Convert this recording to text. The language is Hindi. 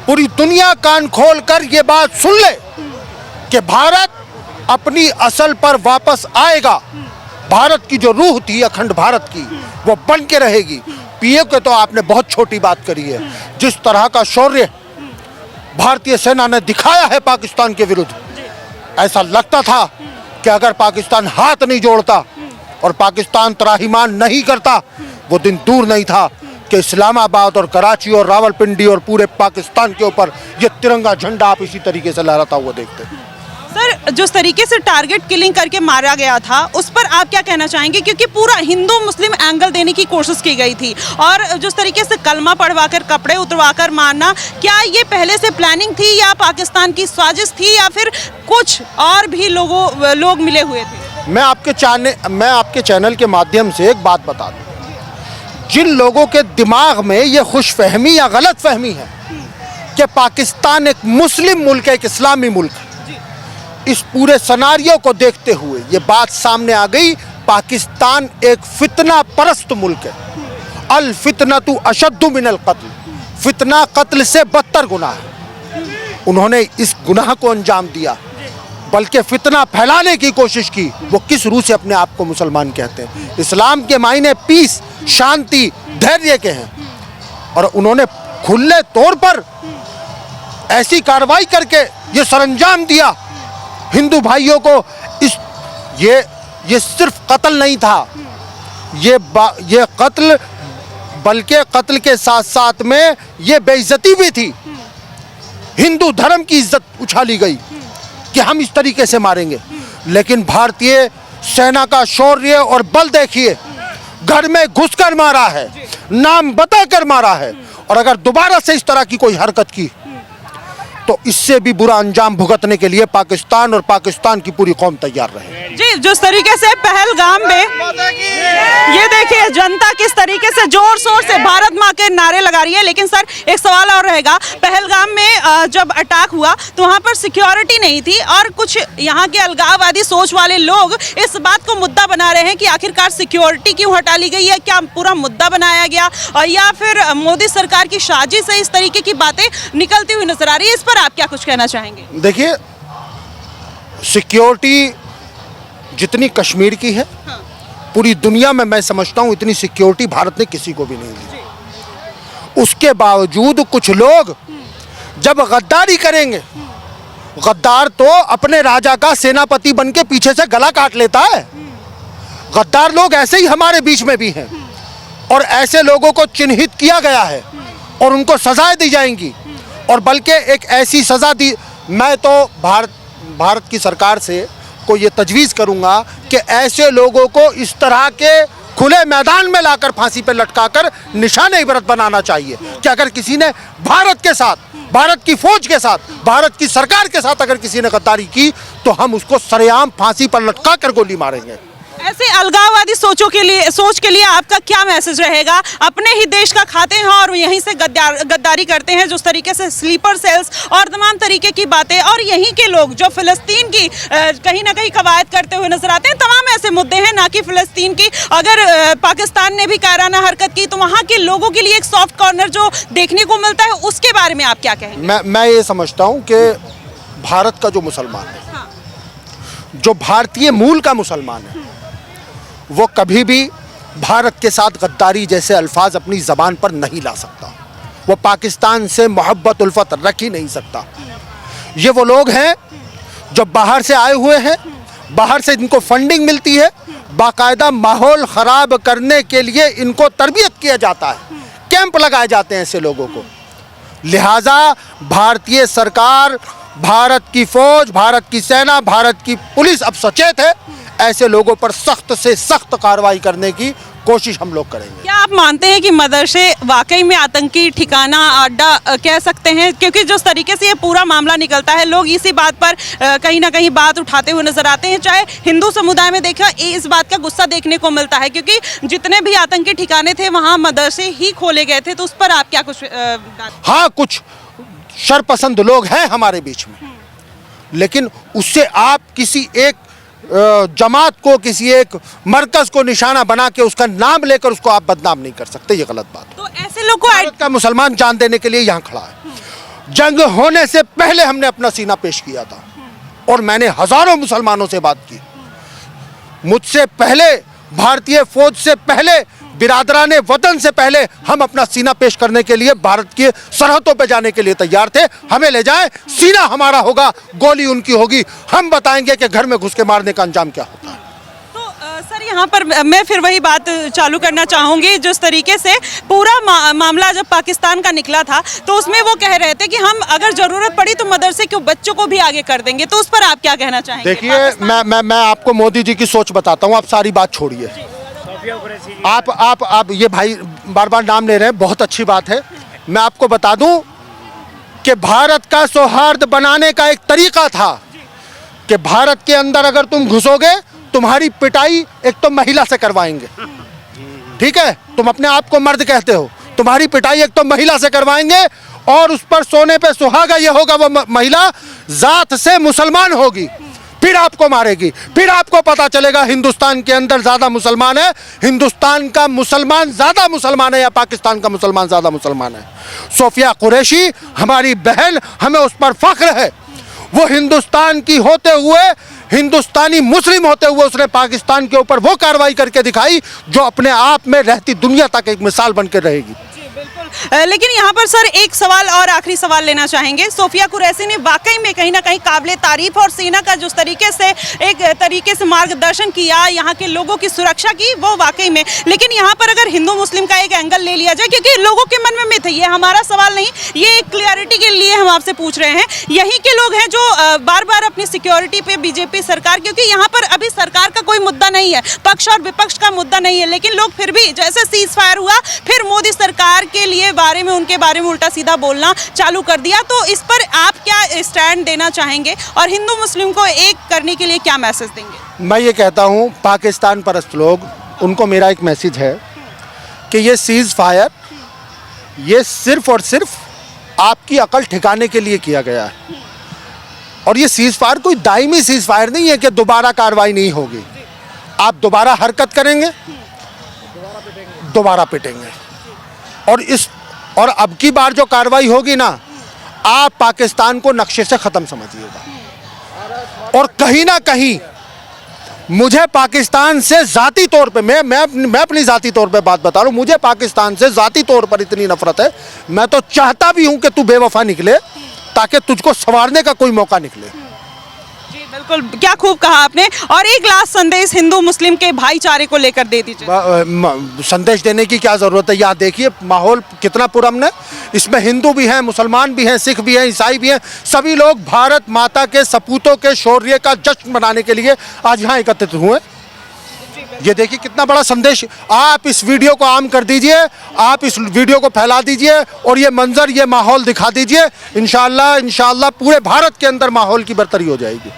पूरी दुनिया कान खोल कर ये बात सुन ले कि भारत अपनी असल पर वापस आएगा। भारत की जो रूह थी अखंड भारत की, वो बन के रहेगी। पीए के तो आपने बहुत छोटी बात करी है। जिस तरह का शौर्य भारतीय सेना ने दिखाया है पाकिस्तान के विरुद्ध, ऐसा लगता था कि अगर पाकिस्तान हाथ नहीं जोड़ता और पाकिस्तान त्राहिमाम नहीं करता, वो दिन दूर नहीं था कि इस्लामाबाद और कराची और रावलपिंडी और पूरे पाकिस्तान के ऊपर ये तिरंगा झंडा आप इसी तरीके से लहराता हुआ देखते। सर, जिस तरीके से टारगेट किलिंग करके मारा गया था उस पर आप क्या कहना चाहेंगे? क्योंकि पूरा हिंदू मुस्लिम एंगल देने की कोशिश की गई थी, और जिस तरीके से कलमा पढ़वाकर कपड़े उतरवाकर मारना, क्या ये पहले से प्लानिंग थी या पाकिस्तान की साजिश थी या फिर कुछ और भी लोग मिले हुए थे? मैं आपके चैनल के माध्यम से एक बात बता दूं, जिन लोगों के दिमाग में ये खुशफहमी या गलत फहमी है कि पाकिस्तान एक मुस्लिम मुल्क है, एक इस्लामी मुल्क है, इस पूरे सिनेरियो को देखते हुए ये बात सामने आ गई, पाकिस्तान एक फितना परस्त मुल्क है। अल फितनतु अशद्दु मिनल कत्ल, फितना कत्ल से बदतर गुनाह है। उन्होंने इस गुनाह को अंजाम दिया, बल्कि फितना फैलाने की कोशिश की। वो किस रूह से अपने आप को मुसलमान कहते हैं? इस्लाम के मायने पीस, शांति, धैर्य के हैं, और उन्होंने खुले तौर पर ऐसी कार्रवाई करके ये सरंजाम दिया हिंदू भाइयों को। ये सिर्फ कत्ल नहीं था, ये कत्ल, बल्कि कत्ल के साथ साथ में ये बेइज्जती भी थी। हिंदू धर्म की इज्जत उछाली गई कि हम इस तरीके से मारेंगे। लेकिन भारतीय सेना का शौर्य और बल देखिए, घर में घुसकर मारा है, नाम बताकर मारा है, और अगर दोबारा से इस तरह की कोई हरकत की तो इससे भी बुरा अंजाम भुगतने के लिए पाकिस्तान और पाकिस्तान की पूरी कौम तैयार रहे। जी, जिस तरीके से पहलगाम में ये देखिए जनता किस तरीके से जोर शोर से भारत माँ के नारे लगा रही है। लेकिन सर, एक सवाल और रहेगा, पहलगाम में जब अटैक हुआ तो वहाँ पर सिक्योरिटी नहीं थी, और कुछ यहाँ के अलगाववादी सोच वाले लोग इस बात को मुद्दा बना रहे हैं कि आखिरकार सिक्योरिटी क्यों हटा ली गई है, क्या पूरा मुद्दा बनाया गया, और या फिर मोदी सरकार की साजिश से इस तरीके की बातें निकलती हुई नजर आ रही है। इस पर आप क्या कुछ कहना चाहेंगे? देखिए, सिक्योरिटी जितनी कश्मीर की है, हाँ। पूरी दुनिया में मैं समझता हूं इतनी सिक्योरिटी भारत ने किसी को भी नहीं दी। उसके बावजूद कुछ लोग जब गद्दारी करेंगे, गद्दार तो अपने राजा का सेनापति बन के पीछे से गला काट लेता है। गद्दार लोग ऐसे ही हमारे बीच में भी हैं, और ऐसे लोगों को चिन्हित किया गया है और उनको सजाएं दी जाएंगी, और बल्कि एक ऐसी सजा दी। मैं तो भारत की सरकार से को ये तजवीज़ करूंगा कि ऐसे लोगों को इस तरह के खुले मैदान में लाकर फांसी पर लटकाकर निशाने इबरत बनाना चाहिए कि अगर किसी ने भारत के साथ, भारत की फौज के साथ, भारत की सरकार के साथ अगर किसी ने गद्दारी की तो हम उसको सरेआम फांसी पर लटकाकर गोली मारेंगे। ऐसे अलगाववादी सोच के लिए आपका क्या मैसेज रहेगा? अपने ही देश का खाते हैं और यहीं से गद्दारी करते हैं, जिस तरीके से स्लीपर सेल्स और तमाम तरीके की बातें, और यहीं के लोग जो फिलिस्तीन की कहीं ना कहीं कवायद करते हुए नजर आते हैं। तमाम ऐसे मुद्दे हैं, ना कि फिलिस्तीन की। अगर पाकिस्तान ने भी कायराना हरकत की तो वहाँ के लोगों के लिए एक सॉफ्ट कॉर्नर जो देखने को मिलता है, उसके बारे में आप क्या कहेंगे? मैं ये समझता हूँ कि भारत का जो मुसलमान है, हाँ। जो भारतीय मूल का मुसलमान है, वो कभी भी भारत के साथ गद्दारी जैसे अल्फाज अपनी ज़बान पर नहीं ला सकता। वो पाकिस्तान से मोहब्बत उल्फत रख ही नहीं सकता। ये वो लोग हैं जो बाहर से आए हुए हैं, बाहर से इनको फंडिंग मिलती है, बाकायदा माहौल ख़राब करने के लिए इनको तरबियत किया जाता है, कैंप लगाए जाते हैं ऐसे लोगों को। लिहाजा भारतीय सरकार, भारत की फौज, भारत की सेना, भारत की पुलिस अब सचेत है। ऐसे लोगों पर सख्त से सख्त कार्रवाई करने की कोशिश हम लोग करेंगे। क्या आप मानते हैं कि मदरसे वाकई में आतंकी ठिकाना, अड्डा कह सकते हैं? क्योंकि जिस तरीके से ये पूरा मामला निकलता है, लोग इसी बात पर कहीं ना कहीं बात उठाते हुए नजर आते हैं। चाहे हिंदू समुदाय में देखा, इस बात का गुस्सा देखने को मिलता है, क्योंकि जितने भी आतंकी ठिकाने थे वहाँ मदरसे ही खोले गए थे। तो उस पर आप क्या कुछ हाँ, कुछ शरपसंद लोग हैं हमारे बीच में, लेकिन उससे आप किसी एक जमात को, किसी एक मरकज को निशाना बना के उसका नाम लेकर उसको आप बदनाम नहीं कर सकते। ये गलत बात है। तो ऐसे लोग को भारत का मुसलमान जान देने के लिए यहाँ खड़ा है। जंग होने से पहले हमने अपना सीना पेश किया था और मैंने हजारों मुसलमानों से बात की। मुझसे पहले, भारतीय फौज से पहले, बिरादराने वतन से पहले हम अपना सीना पेश करने के लिए भारत की सरहदों पे जाने के लिए तैयार थे। हमें ले जाएं, सीना हमारा होगा, गोली उनकी होगी, हम बताएंगे कि घर में घुस के मारने का अंजाम क्या होता है। सर यहाँ पर मैं फिर वही बात चालू करना चाहूँगी, जिस तरीके से पूरा मामला जब पाकिस्तान का निकला था तो उसमें वो कह रहे थे कि हम अगर ज़रूरत पड़ी तो मदरसे के बच्चों को भी आगे कर देंगे, तो उस पर आप क्या कहना चाहेंगे? देखिए, मैं आपको मोदी जी की सोच बताता हूँ, आप सारी बात छोड़िए। आप ये भाई बार बार नाम ले रहे हैं, बहुत अच्छी बात है। मैं आपको बता दूं कि भारत का सौहार्द बनाने का एक तरीका था कि भारत के अंदर अगर तुम घुसोगे, तुम्हारी पिटाई एक तो महिला से करवाएंगे, ठीक है? तुम अपने आप को मर्द कहते हो, तुम्हारी पिटाई एक तो महिला से करवाएंगे और उस पर सोने पे सुहागा ये होगा, वो महिला जात से मुसलमान होगी, फिर आपको मारेगी। फिर आपको पता चलेगा हिंदुस्तान के अंदर ज्यादा मुसलमान है, हिंदुस्तान का मुसलमान ज्यादा मुसलमान है या पाकिस्तान का मुसलमान ज्यादा मुसलमान है। सोफिया कुरैशी हमारी बहन, हमें उस पर फख्र है। वो हिंदुस्तान की होते हुए, हिंदुस्तानी मुस्लिम होते हुए उसने पाकिस्तान के ऊपर वो कार्रवाई करके दिखाई जो अपने आप में रहती दुनिया तक एक मिसाल बनकर रहेगी। लेकिन यहाँ पर सर एक सवाल और आखिरी सवाल लेना चाहेंगे। सोफिया कुरैशी ने वाकई में कहीं ना कहीं काबिले तारीफ और सेना का जिस तरीके से एक तरीके से मार्गदर्शन किया, यहाँ के लोगों की सुरक्षा की, वो वाकई में। लेकिन यहाँ पर अगर हिंदू मुस्लिम का एक एंगल ले लिया जाए, क्योंकि लोगों के मन में मिथ है, ये हमारा सवाल नहीं, ये एक क्लियरिटी के लिए हम आपसे पूछ रहे हैं। यहीं के लोग हैं जो बार बार अपनी सिक्योरिटी पे बीजेपी सरकार, क्योंकि यहाँ पर अभी सरकार का कोई मुद्दा नहीं है, पक्ष और विपक्ष का मुद्दा नहीं है, लेकिन लोग फिर भी जैसे सीज फायर हुआ फिर मोदी सरकार के लिए बारे में, उनके बारे में उल्टा सीधा बोलना चालू कर दिया। तो इस पर आप क्या स्टैंड देना चाहेंगे और हिंदू मुस्लिम को एक करने के लिए क्या मैसेज देंगे? मैं ये कहता हूँ पाकिस्तान परस्त लोग, उनको मेरा एक मैसेज है कि ये सीज फायर ये सिर्फ और सिर्फ आपकी अकल ठिकाने के लिए किया गया है और ये सीज फायर कोई दायमी सीज फायर नहीं है कि दोबारा कार्रवाई नहीं होगी। आप दोबारा हरकत करेंगे, दोबारा पिटेंगे और अब की बार जो कार्रवाई होगी ना, आप पाकिस्तान को नक्शे से ख़त्म समझिएगा। और कहीं ना कहीं मुझे पाकिस्तान से ज़ाती तौर पे, मैं अपनी ज़ाती तौर पे बात बता रहा हूँ, मुझे पाकिस्तान से ज़ाती तौर पर इतनी नफरत है, मैं तो चाहता भी हूँ कि तू बेवफा निकले ताकि तुझको संवारने का कोई मौका निकले। बिल्कुल, क्या खूब कहा आपने। और एक लास्ट संदेश हिंदू मुस्लिम के भाईचारे को लेकर दे दीजिए। संदेश देने की क्या ज़रूरत है, यहाँ देखिए माहौल कितना पुरअमन है, इसमें हिंदू भी हैं, मुसलमान भी हैं, सिख भी हैं, ईसाई भी हैं, सभी लोग भारत माता के सपूतों के शौर्य का जश्न मनाने के लिए आज यहाँ एकत्रित हुए। ये देखिए कितना बड़ा संदेश। आप इस वीडियो को आम कर दीजिए, आप इस वीडियो को फैला दीजिए और ये मंजर, ये माहौल दिखा दीजिए। इंशाअल्लाह पूरे भारत के अंदर माहौल की बरतरी हो जाएगी।